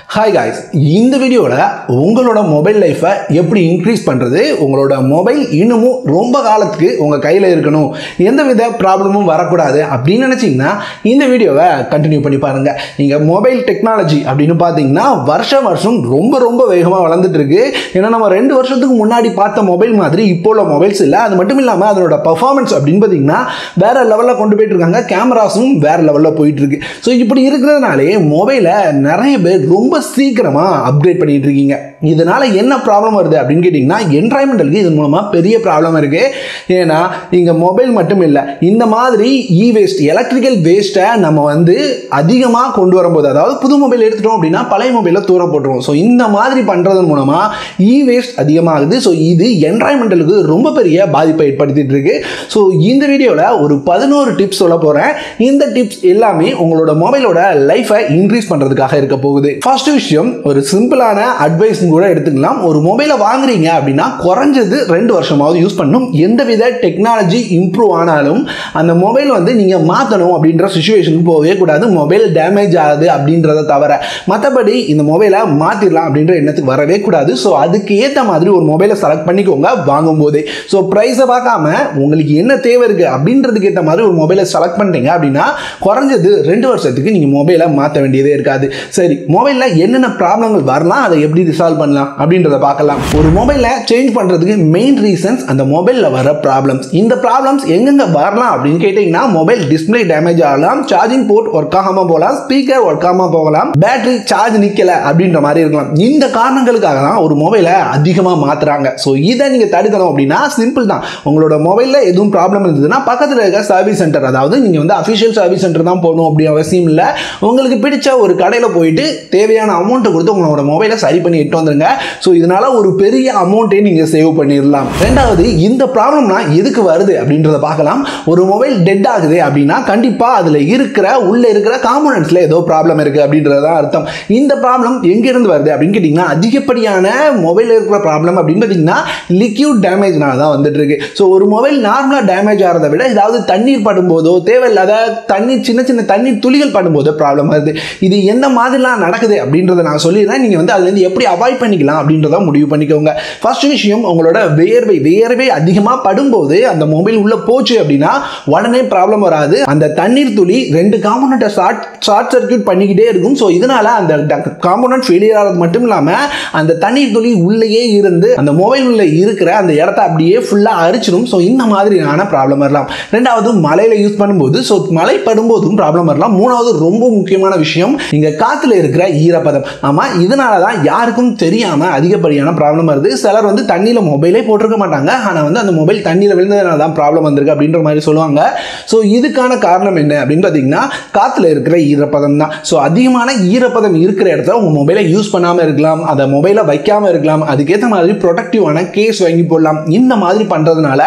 Hi guys, இந்த வீடியோல உங்களோட மொபைல் லைஃபை எப்படி இன்க்ரீஸ் பண்றது, உங்களோட மொபைல் இன்னமும் ரொம்ப காலத்துக்கு உங்க கையில இருக்கணும், எந்தவித ப்ராப்ளமும் வரக்கூடாது அப்படின்னு நினைச்சீங்கன்னா இந்த வீடியோவை கண்டினியூ பண்ணி பாருங்க. நீங்க மொபைல் டெக்னாலஜி அப்படின்னு பார்த்தீங்கன்னா வருஷம் ரொம்ப வேகமாக வளர்ந்துட்டு இருக்கு. ஏன்னா நம்ம 2 வருஷத்துக்கு முன்னாடி பார்த்த மொபைல் மாதிரி இப்போ உள்ள மொபைல்ஸ் இல்லை. அது மட்டும் இல்லாமல் அதனோட பர்ஃபார்மன்ஸ் அப்படின்னு பார்த்தீங்கன்னா வேற லெவலில் கொண்டு போயிட்டு இருக்காங்க. கேமராஸும் வேற லெவலில் போயிட்டு இருக்கு. ஸோ இப்படி இருக்கிறதுனாலே மொபைலை நிறைய பேர் ரொம்ப சீக்கிரமா அப்கிரேட் பண்ணிட்டு இருக்கீங்க. இதனால என்ன ப்ராப்ளம் வருது அப்படின்னு கேட்டீங்கன்னா என்விரான்மெண்டலுக்கு இதன் மூலமா பெரிய ப்ராப்ளம் இருக்கு. ஏன்னா இங்க மொபைல் மட்டும் இல்லை, இந்த மாதிரி இ வேஸ்ட் எலக்ட்ரிக்கல் வேஸ்ட்டை நம்ம அதிகமாக கொண்டு வரும்போது, அதாவது புது மொபைல் எடுத்துட்டோம் அப்படின்னா பழைய மொபைலை தூர போட்டுருவோம். ஸோ இந்த மாதிரி பண்றதன் மூலமா இ வேஸ்ட் அதிகமாகுது. ஸோ இது என்விரான்மெண்டலுக்கு ரொம்ப பெரிய பாதிப்பை ஏற்படுத்திட்டு இருக்கு. ஸோ இந்த வீடியோவில் ஒரு 11 டிப்ஸ் சொல்ல போறேன். இந்த டிப்ஸ் எல்லாமே உங்களோட மொபைலோட லைஃபை இன்க்ரீஸ் பண்றதுக்காக இருக்க போகுது. ஃபர்ஸ்ட் விஷயம், ஒரு சிம்பிளான அட்வைஸ் கூட எடுத்துக்கலாம். ஒரு மொபைலை வாங்குறீங்க அப்படின்னா குறைஞ்சது 2 வருஷமாவது யூஸ் பண்ணணும். எந்தவித டெக்னாலஜி இம்ப்ரூவ் ஆனாலும் அந்த மொபைல் நீங்க மாற்றணும் அப்படின்ற சிச்சுவேஷனுக்கு போகவே கூடாது. மொபைல் டேமேஜ் ஆகுது அப்படின்றத தவிர மற்றபடி இந்த மொபைலை மாற்றிடலாம் அப்படின்ற எண்ணத்துக்கு வரவே கூடாது. ஸோ அதுக்கு ஏற்ற மாதிரி ஒரு மொபைலை செலக்ட் பண்ணிக்கோங்க வாங்கும் போதே. ஸோ ப்ரைஸை பார்க்காம உங்களுக்கு என்ன தேவை இருக்கு அப்படின்றதுக்கு ஏற்ற மாதிரி ஒரு மொபைலை செலக்ட் பண்ணிட்டீங்க அப்படின்னா குறைஞ்சது 2 வருஷத்துக்கு நீங்க மொபைலை மாற்ற வேண்டியதே இருக்காது. சரி, மொபைலில் என்னென்ன ப்ராப்ளங்கள் வரலாம், அதை எப்படி ரிசால்வ் பண்ணலாம் அப்படின்றத பார்க்கலாம். ஒரு மொபைலை சேஞ்ச் பண்றதுக்கு மெயின் ரீசன்ஸ் அந்த மொபைல்ல வர ப்ராப்ளம்ஸ். இந்த ப்ராப்ளம்ஸ் எங்கெங்க வரலாம் அப்படின்னு கேட்டீங்கன்னா, மொபைல் டிஸ்பிளே டேமேஜ் ஆகலாம், சார்ஜிங் போர்ட் ஒர்க் ஆகாம போகலாம், ஸ்பீக்கர் ஒர்க் ஆகாம போகலாம், பேட்டரி சார்ஜ் நிக்கல அப்படின்ற மாதிரி இருக்கலாம். இந்த காரணங்களுக்காக தான் ஒரு மொபைலை அதிகமாக மாத்துறாங்க. ஸோ இதை நீங்க தடுக்கணும் அப்படின்னா சிம்பிள் தான். உங்களோட மொபைல்ல எதுவும் ப்ராப்ளம் இருந்ததுன்னா பக்கத்தில் இருக்க சர்வீஸ் சென்டர், அதாவது நீங்க அஃபிஷியல் சர்வீஸ் சென்டர் தான் போகணும் அப்படி அவசியம் இல்லை. உங்களுக்கு பிடிச்ச ஒரு கடையில் போயிட்டு தேவையான அமௌண்ட் கொடுத்து உங்களோட மொபைலை சரி பண்ணி எட்டு வந்துருங்க. ஸோ இதனால ஒரு பெரிய அமௌண்ட்டை நீங்க சேவ் பண்ணிடலாம். ரெண்டாவது, இந்த ப்ராப்ளம்னா எதுக்கு வருது அப்படின்றத பார்க்கலாம். ஒரு மொபைல் டெட் ஆகுது அப்படின்னா கண்டிப்பா அதுல உள்ள இருக்கிற காம்போனன்ட்ஸ்ல ஏதோ ப்ராப்ளம் இருக்கு அப்படின்றத அர்த்தம். இந்த ப்ராப்ளம் எங்க இருந்து வருது அப்படின்னு கேட்டீங்கன்னா, அதிகப்படியான மொபைல் இருக்கிற ப்ராப்ளம் அப்படின்னு பார்த்தீங்கன்னா லிக்யூட் டேமேஜ்னால தான் வந்துட்டு இருக்கு. ஸோ ஒரு மொபைல் நார்மலா டேமேஜ் ஆகிறத விட ஏதாவது தண்ணீர் படும்போதோ, தேவையில்லாத தண்ணீர் சின்ன தண்ணீர் துளிகள் படும்போதோ ப்ராப்ளம் வருது. இது எந்த மாதிரிலாம் நடக்குது அப்படின்றத நான் சொல்லிடுறேன். நீங்க அதுல இருந்து எப்படி அவாய்ட் பண்ணிக்கலாம் அப்படின்றத முடிவு பண்ணிக்கோங்க. ஃபர்ஸ்ட் விஷயம், உங்களோட வேர்வை அதிகமாக படும்போது அந்த மொபைல் உள்ள போச்சு அப்படின்னா உடனே ப்ராப்ளம் வராது. அந்த தண்ணீர் துளி 2 காம்போனன்ட்டை ஷார்ட் சர்க்யூட் பண்ணிக்கிட்டே இருக்கும். ஸோ இதனால அந்த காம்போனன்ட் ஃபெயிலியர் ஆகிறது மட்டும் இல்லாமல் அந்த தண்ணீர் துளி உள்ளேயே இருந்து அந்த மொபைல் உள்ள இருக்கிற அந்த இடத்த அப்படியே ஃபுல்லாக அரிச்சிடும். ஸோ இந்த மாதிரியான ப்ராப்ளம் வரலாம். ரெண்டாவது, மழையில யூஸ் பண்ணும்போது, ஸோ மழை படும்போதும் ப்ராப்ளம் வரலாம். மூணாவது, ரொம்ப முக்கியமான விஷயம், இங்க காத்துல இருக்கிற ஈரப்பதம். ஆமா, இதனால தான் யாருக்கும் தெரியாம அதிகப்படியான ப்ராப்ளம் வருது. சிலர் தண்ணியில மொபைலே போட்டிருக்க மாட்டாங்க, ஆனா அந்த மொபைல் தண்ணியில விழுந்ததுனால தான் ப்ராப்ளம் வந்திருக்கு அப்படின்ற மாதிரி சொல்லுவாங்க. ஸோ இதுக்கான காரணம் என்ன அப்படின்னு பார்த்தீங்கன்னா, காத்துல இருக்கிற ஈரப்பதம் தான். ஸோ அதிகமான ஈரப்பதம் இருக்கிற இடத்துல உங்க மொபைலை யூஸ் பண்ணாம இருக்கலாம், அதை மொபைலை வைக்காம இருக்கலாம், அதுக்கேற்ற மாதிரி ப்ரொடக்டிவான கேஸ் வாங்கி போடலாம். இந்த மாதிரி பண்றதுனால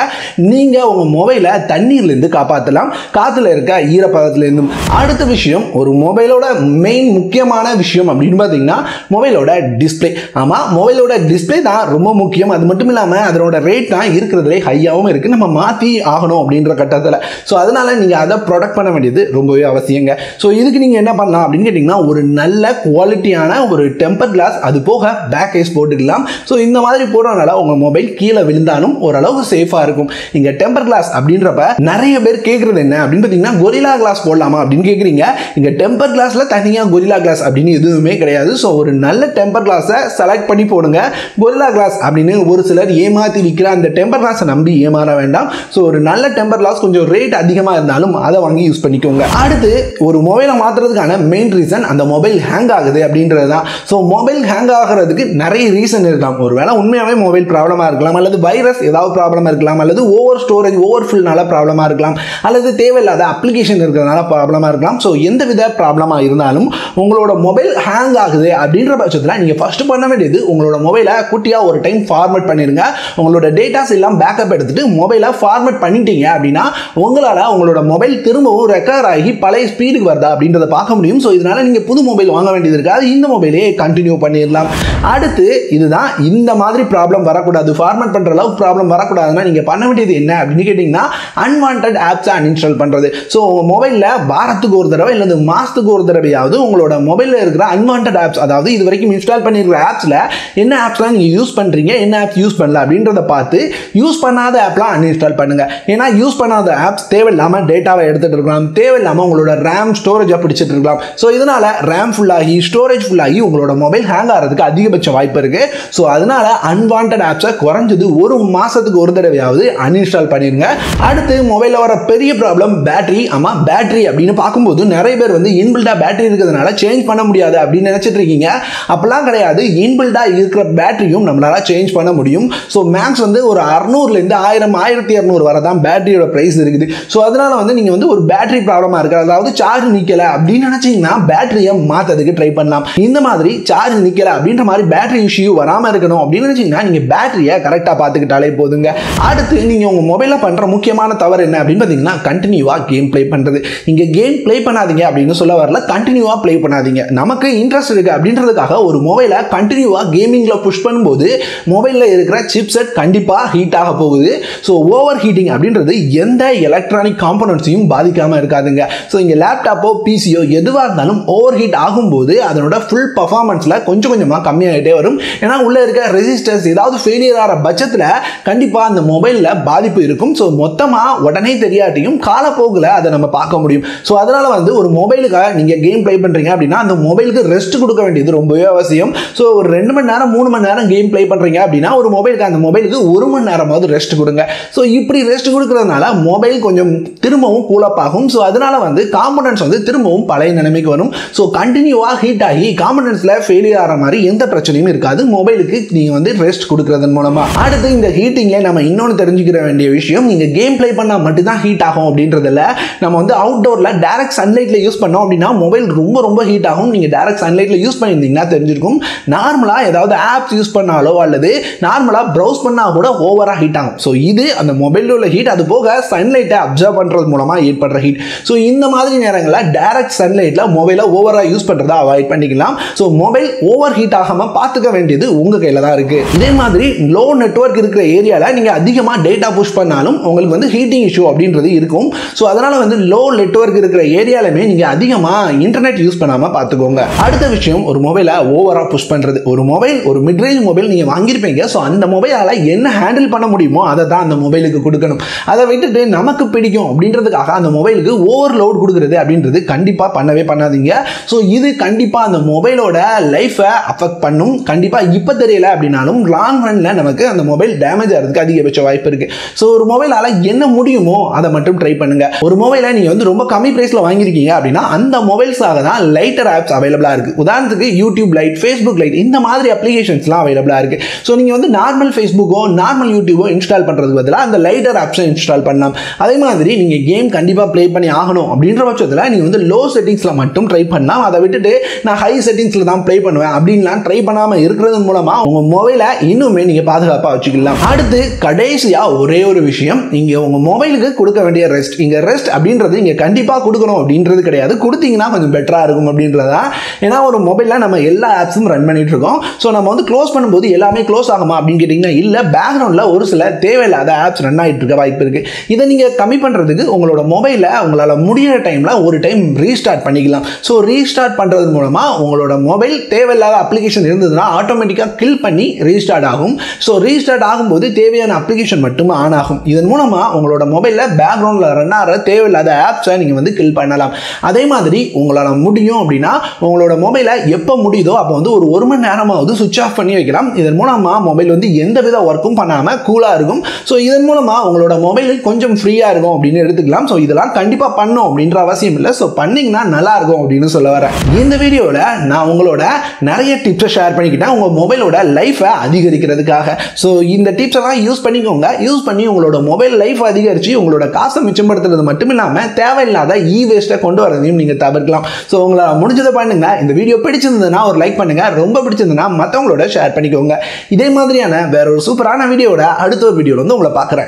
நீங்க உங்க மொபைலை தண்ணீர்ல இருந்து காப்பாற்றலாம், காத்துல இருக்க ஈரப்பதத்துல இருந்தும். அடுத்த விஷயம், ஒரு மொபைலோட மெயின் முக்கியமான விஷயம் அப்படின்னு பார்த்தீங்கன்னா மொபைலோட டிஸ்பிளே. ஆமா, மொபைலோட டிஸ்பிளே தான் ரொம்ப முக்கியம். அது மட்டும் இல்லாமல் அதனோட ரேட் தான் இருக்கிறதுலே ஹையாகவும் இருக்கு. நம்ம மாற்றி ஆகணும் அப்படின்ற கட்டத்தில். ஸோ அதனால நீங்கள் அதை ப்ரொடக்ட் பண்ண வேண்டியது ரொம்பவே அவசியங்க. ஸோ இதுக்கு நீங்கள் என்ன பண்ணலாம் அப்படின்னு கேட்டிங்கன்னா, ஒரு நல்ல குவாலிட்டியான ஒரு டெம்பர் கிளாஸ், அது போக பேக் கேஸ் போட்டுக்கலாம். ஸோ இந்த மாதிரி போடுறதுனால உங்கள் மொபைல் கீழே விழுந்தாலும் ஓரளவு சேஃபாக இருக்கும். இங்கே டெம்பர் கிளாஸ் அப்படின்றப்ப நிறைய பேர் கேட்குறது என்ன அப்படின்னு பார்த்தீங்கன்னா, கொரில்லா கிளாஸ் போடலாமா அப்படின்னு கேட்குறீங்க. இங்கே டெம்பர் கிளாஸில் தனியாக கொரில்லா கிளாஸ் அப்படின்னு எதுவுமே கிடையாது. ஸோ ஒரு நல்ல டெம்பர் கிளாஸை செலக்ட் பண்ணி போடுங்க. கொரில்லா கிளாஸ் அப்படின்னு ஒரு சிலர் ஏமாத்தி விற்கிற அந்த டெம்பர் கிளாஸை நம்பி ஏமாற வேண்டாம். ஸோ ஒரு நல்ல டெம்பர் கிளாஸ் கொஞ்சம் ரேட் அதிகமாக இருந்தாலும் அதை வாங்கி யூஸ் பண்ணிக்கோங்க. அடுத்து, ஒரு மொபைலை மாற்றுறதுக்கான மெயின் ரீசன் அந்த மொபைல் ஹேங் ஆகுது அப்படின்றது தான். ஸோ மொபைல் ஹேங் ஆகிறதுக்கு நிறைய ரீசன் இருக்கலாம். ஒருவேளை உண்மையாகவே மொபைல் ப்ராப்ளமாக இருக்கலாம், அல்லது வைரஸ் ஏதாவது ப்ராப்ளமாக இருக்கலாம், அல்லது ஓவர் ஸ்டோரேஜ் ஓவர் ஃபில்னால ப்ராப்ளமாக இருக்கலாம், அல்லது தேவையில்லாத அப்ளிகேஷன் இருக்கிறதுனால ப்ராப்ளமாக இருக்கலாம். ஸோ எந்த வித ப்ராப்ளமாக இருந்தாலும் உங்களோட மொபைல் ஹேங் ஆகுது அப்படின்ற பட்சத்தில் நீங்கள் ஃபர்ஸ்ட் பண்ண வேண்டியது, உங்களோட மொபைலை குட்டியா ஒரு டைம் ஃபார்மேட் பண்ணிருங்க. உங்களோட டேட்டாஸ் எல்லாம் பேக்கப் எடுத்துட்டு மொபைலை ஃபார்மேட் பண்ணிட்டீங்க அப்படின்னா உங்களால உங்களோட மொபைல் திரும்பவும் ரெக்கவர் ஆகி பழைய ஸ்பீடுக்கு வருதா அப்படின்றத பார்க்க முடியும். ஸோ இதனால நீங்க புது மொபைல் வாங்க வேண்டியது இருக்காது, இந்த மொபைலே கண்டினியூ பண்ணிடலாம். அடுத்து, இதுதான் இந்த மாதிரி ப்ராப்ளம் வரக்கூடாது, ஃபார்மேட் பண்ற அளவுக்கு ப்ராப்ளம் வரக்கூடாதுன்னா நீங்க பண்ண வேண்டியது என்ன அப்படின்னு கேட்டீங்கன்னா, அன்வான்டட் ஆப்ஸை அன்இன்ஸ்டால் பண்றது. ஸோ உங்க மொபைலில் வாரத்துக்கு ஒரு தடவை இல்லை மாசத்துக்கு ஒரு தடவையாவது உங்களோட மொபைலில் இருக்கிற அன்வான்ட் ஆப்ஸ், அதாவது இது வரைக்கும் இன்ஸ்டால் பண்ணியிருக்கிற ஆப்ஸில் என்ன ஆப்ஸ்லாம் நீங்கள் யூஸ் பண்ணுறீங்க, என்ன ஆப்ஸ் யூஸ் பண்ணல அப்படின்றத பார்த்து யூஸ் பண்ணாத ஆப்லாம் அன்இன்ஸ்டால் பண்ணுங்கள். ஏன்னா யூஸ் பண்ணாத ஆப்ஸ் தேவையில்லாமல் டேட்டாவை எடுத்துகிட்டு இருக்கலாம், தேவையில்லாமல் உங்களோட ரேம் ஸ்டோரேஜை பிடிச்சிட்டு இருக்கலாம். ஸோ இதனால் ரேம் ஃபுல்லாகி ஸ்டோரேஜ் ஃபுல்லாகி உங்களோட மொபைல் ஹேங் ஆகிறதுக்கு அதிகபட்ச வாய்ப்பு இருக்குது. ஸோ அதனால் அன்வான்ட் ஆப்ஸை குறைஞ்சது ஒரு மாதத்துக்கு ஒரு தடவையாவது அன்இன்ஸ்டால் பண்ணிடுங்க. அடுத்து மொபைலில் வர பெரிய ப்ராப்ளம் பேட்டரி. ஆமாம், பேட்டரி அப்படின்னு பார்க்கும்போது நிறைய பேர் வந்து இன்பில்டாக பேட்டரி இருக்கிறதுனால சேஞ்ச் பண்ண முடியாது அப்படின்னு நினச்சிட்டு இருக்கீங்க. அப்பெல்லாம் கிடையாது. இன்பில்டாக இருக்கிற பேட்டரியும் நம்மளால சேஞ்ச் பண்ண முடியும். ஸோ மேக்ஸ் வந்து ஒரு 600லேருந்து 1000 1200 வரை தான் பேட்டரியோட ப்ரைஸ் இருக்குது. ஸோ அதனால வந்து நீங்கள் வந்து ஒரு பேட்டரி ப்ராப்ளமாக இருக்குது, அதாவது சார்ஜ் நிற்கலை அப்படின்னு நினச்சிங்கன்னா பேட்டரியை மாற்றதுக்கு ட்ரை பண்ணலாம். இந்த மாதிரி சார்ஜ் நிற்கலை அப்படின்ற மாதிரி பேட்டரி இஷ்யூ வராமல் இருக்கணும் அப்படின்னு நினச்சிங்கன்னா நீங்கள் பேட்டரியை கரெக்டாக பார்த்துக்கிட்டாலே போதுங்க. அடுத்து நீங்கள் உங்கள் மொபைலில் பண்ணுற முக்கியமான தவறு என்ன அப்படின்னு பார்த்தீங்கன்னா கண்டினியூவாக கேம் ப்ளே பண்ணுறது. இங்கே கேம் ப்ளே பண்ணாதீங்க அப்படின்னு சொல்ல வரல, கண்டினியூவாக ப்ளே பண்ணாதீங்க. நமக்கு இன்ட்ரெஸ்ட் இருக்குது அப்படின்றதுக்காக ஒரு மொபைலை கண்டினியூவாக கேமிங்கில் புஷ் பண்ணும்போது மொபைலில் இருக்கிற சிப்செட் கண்டிப்பாக ஹீட் ஆக போகுது. ஸோ ஓவர் ஹீட்டிங் அப்படின்றது எந்த எலக்ட்ரானிக் காம்பனன்ட்ஸையும் பாதிக்காமல் இருக்காதுங்க. ஸோ இங்கே லேப்டாப்போ பிசியோ எதுவாக இருந்தாலும் ஓவர் ஹீட் ஆகும்போது அதனோட ஃபுல் பர்ஃபார்மன்ஸில் கொஞ்சம் கொஞ்சமாக கம்மியாகிட்டே வரும். ஏன்னா உள்ளே இருக்க ரெசிஸ்டர்ஸ் ஏதாவது ஃபெயிலியர் ஆகிற பட்சத்தில் கண்டிப்பாக அந்த மொபைலில் பாதிப்பு இருக்கும். ஸோ மொத்தமாக உடனே தெரியாட்டியும் காலப்போக்கில் அதை நம்ம பார்க்க முடியும். ஸோ அதனால் வந்து ஒரு மொபைலுக்காக நீங்கள் கேம் ப்ளே பண்ணுறீங்க அப்படின்னா அந்த மொபைலுக்கு ரெஸ்ட் கொடுக்க வேண்டியது ரொம்பவே அவசியம். ஸோ ஒரு 2 மணி நேரம் 3 மணி நேரம் கேம் ப்ளே பண்ணுறீங்க அப்படின்னா ஒரு மொபைலுக்கு அந்த மொபைலுக்கு 1 மணி நேரமாவது ரெஸ்ட் கொடுங்க. ஸோ இப்படி ரெஸ்ட் கொடுக்கறதுனால மொபைல் கொஞ்சம் திரும்பவும் கூலப் ஆகும். ஸோ அதனால வந்து காம்பனன்ட்ஸ் வந்து திரும்பவும் பழைய நிலைமைக்கு வரும். ஸோ கண்டினியூவாக ஹீட் ஆகி காம்பனன்ட்ஸில் ஃபெயிலியர் ஆகிற மாதிரி எந்த பிரச்சனையும் இருக்காது மொபைலுக்கு நீங்கள் வந்து ரெஸ்ட் கொடுக்கறதன் மூலமாக. அடுத்து இந்த ஹீட்டிங்கில் நம்ம இன்னொன்று தெரிஞ்சுக்கிற வேண்டிய விஷயம், நீங்கள் கேம் ப்ளே பண்ணால் மட்டும்தான் ஹீட் ஆகும் அப்படின்றதில்ல. நம்ம வந்து அவுட்டோரில் டைரக்ட் சன்லைட்டில் யூஸ் பண்ணோம் அப்படின்னா மொபைல் ரொம்ப ரொம்ப ஹீட் ஆகும். நீங்கள் டைரக்ட் சன்லைட்டில் யூஸ் பண்ணியிருந்தீங்கன்னா தெரிஞ்சிருக்கும். நார்மலாக ஏதாவது ஆப்ஸ் யூஸ் பண்ணாலோ அல்லது நார்மலாக ப்ரௌஸ் பண்ணால் கூட ஓவராக ஹீட் ஆகும். ஸோ இது அந்த மொபைலில் உள்ள ஹீட், அது போக சன்லைட்டை அப்சர்வ் பண்ணுறது மூலமாக ஏற்படுற ஹீட். ஸோ இந்த மாதிரி நேரங்களில் டைரக்ட் சன்லைட்டில் மொபைலை ஓவராக யூஸ் பண்ணுறதை அவாய்ட் பண்ணிக்கலாம். ஸோ மொபைல் ஓவர் ஹீட் ஆகாமல் பார்த்துக்க வேண்டியது உங்கள் கையில் தான் இருக்குது. இதே மாதிரி லோ நெட்வொர்க் இருக்கிற ஏரியாவில் நீங்கள் அதிகமாக டேட்டா புஷ் பண்ணாலும் உங்களுக்கு வந்து ஹீட்டிங் இஷ்யூ அப்படின்றது இருக்கும். ஸோ அதனால் வந்து லோ நெட்வொர்க் இருக்கிற ஏரியாலுமே நீங்கள் அதிகமாக இன்டர்நெட் யூஸ் பண்ணாமல் பார்த்துக்கோங்க. அடுத்த விஷயம், ஒரு மொபைலை ஓவராக புஷ் பண்ணுறது. ஒரு மொபைல், ஒரு மிட்ரேஞ்ச் மொபைல் நீங்கள் வாங்கியிருப்பீங்க. ஸோ அந்த மொபைலால் என்ன ஹேண்டில் பண்ண முடியுமோ அதை தான் அந்த மொபைலுக்கு கொடுக்கணும். அதை விட்டுட்டு நமக்கு பிடிக்கும் அப்படின்றதுக்காக அந்த மொபைலுக்கு ஓவர்லோட் கொடுக்குறது அப்படின்றது கண்டிப்பாக பண்ணவே பண்ணாதீங்க. ஸோ இது கண்டிப்பாக அந்த மொபைலோட லைஃபை அஃபெக்ட் பண்ணும். கண்டிப்பாக இப்போ தெரியல அப்படின்னாலும் லாங் ரன்னில் நமக்கு அந்த மொபைல் டேமேஜ் ஆகிறதுக்கு அதிகபட்ச வாய்ப்பு இருக்குது. ஸோ ஒரு மொபைலால் என்ன முடியுமோ அதை மட்டும் ட்ரை பண்ணுங்கள். ஒரு மொபைலை நீங்கள் வந்து ரொம்ப கம்மி ப்ரைஸில் வாங்கியிருக்கீங்க அப்படின்னா அந்த மொபைல்ஸாக தான் லைட்டர் ஆப்ஸ் அவைலபிளாக இருக்குது. உதாரணத்துக்கு யூடியூப் லைட், ஃபேஸ்புக் லைட், இந்த மாதிரி அப்ளிகேஷன்ஸ்லாம் அவைலபிளாக இருக்குது. ஸோ நீங்கள் வந்து நார்மல் ஃபேஸ்புக்கோ நார்மல் யூடியூபோ இன்ஸ்டால் பண்ணுறதுக்கு பதிலாக அந்த லைட்டர் ஆப்ஸை இன்ஸ்டால் பண்ணலாம். அதே மாதிரி நீங்கள் கேம் கண்டிப்பாக ப்ளே பண்ணி ஆகணும் அப்படின்ற பட்சத்தில் நீங்கள் வந்து லோ செட்டிங்ஸில் மட்டும் ட்ரை பண்ணலாம். அதை விட்டுட்டு நான் ஹை செட்டிங்ஸில் தான் ப்ளே பண்ணுவேன் அப்படின்லாம் ட்ரை பண்ணாமல் இருக்கிறது மூலமாக உங்கள் மொபைலை இன்னுமே நீங்கள் பாதுகாப்பாக வச்சுக்கலாம். அடுத்து கடைசியாக ஒரே ஒரு விஷயம், நீங்கள் உங்கள் மொபைலுக்கு கொடுக்க வேண்டிய ரெஸ்ட். இங்கே ரெஸ்ட் அப்படின்றது இங்கே கண்டிப்பாக கொடுக்கணும் அப்படின்றது கிடையாது, கொடுத்தீங்கன்னா கொஞ்சம் பெட்டராக இருக்கும் அப்படின்றதா. ஏன்னா ஒரு மொபைலில் நம்ம எல்லா ஆப்ஸும் ரன் பண்ணிட்டு இருக்கோம். ஸோ நம்ம வந்து க்ளோஸ் பண்ணும்போது எல்லாமே க்ளோஸ் ஆகுமா அப்படின்னு கேட்டிங்கன்னா இல்லை, பேக்ரவுண்டில் ஒரு சில தேவையில்லாத ஆப்ஸ் ரன் ஆகிட்டு இருக்க வாய்ப்பு இருக்குது. இதை நீங்கள் கம்மி பண்ணுறதுக்கு உங்களோட மொபைலை உங்களால் முடிகிற டைமில் ஒரு டைம் ரீஸ்டார்ட் பண்ணிக்கலாம். ஸோ ரீஸ்டார்ட் பண்ணுறது மூலமாக உங்களோட மொபைல் தேவையில்லாத அப்ளிகேஷன் இருந்ததுன்னா ஆட்டோமேட்டிக்காக கில் பண்ணி ரீஸ்டார்ட் ஆகும். ஸோ ரீஸ்டார்ட் ஆகும்போது தேவையான அப்ளிகேஷன் மட்டும் ஆன் ஆகும். இதன் மூலமாக உங்களோட மொபைலில் பேக்ரவுண்டில் ரன் ஆகிற தேவையில்லாத ஆப்ஸை நீங்கள் வந்து கில் பண்ணலாம். அதே மாதிரி உங்களால் முடியும் அப்படின்னா உங்களோட மொபைலை எப்போ முடியுதோ அப்போ வந்து ஒரு மணி நேரமாவது சுவிட்ச் ஆஃப் பண்ணி வைக்கலாம். இதன் மூலமாக மொபைல் வந்து எந்த வித ஒர்க்கும் பண்ணாமல் கூலாக இருக்கும். ஸோ இதன் மூலமாக உங்களோட மொபைல் கொஞ்சம் ஃப்ரீயாக இருக்கும் அப்படின்னு எடுத்துக்கலாம். ஸோ இதெல்லாம் கண்டிப்பாக பண்ணும் அப்படின்ற அவசியம் இல்லை. ஸோ பண்ணிங்கன்னா நல்லா இருக்கும் அப்படின்னு சொல்ல வரேன். இந்த வீடியோவில் நான் உங்களோட நிறைய டிப்ஸை ஷேர் பண்ணிக்கிட்டேன் உங்கள் மொபைலோட லைஃபை அதிகரிக்கிறதுக்காக. ஸோ இந்த டிப்ஸ் எல்லாம் யூஸ் பண்ணிக்கோங்க. யூஸ் பண்ணி உங்களோட மொபைல் லைஃப் அதிகரித்து உங்களோட காசை மிச்சப்படுத்துறது மட்டும் இல்லாமல் தேவையில்லாத வேஸ்ட்டை கொண்டு வரதையும் நீங்கள் தவிர்க்கலாம். ஸோ உங்களால் முடிஞ்சதை பண்ணுங்க. இந்த வீடியோ பிடிச்சிருந்ததுன்னா ஒரு லைக் பண்ணுங்க, ரொம்ப பிடிச்சிருந்ததுன்னா மற்றவங்களோட ஷேர் பண்ணிக்கோங்க. இதே மாதிரியான வேற ஒரு சூப்பரான வீடியோட அடுத்த ஒரு வீடியோவில் வந்து உங்களை பார்க்குறேன்.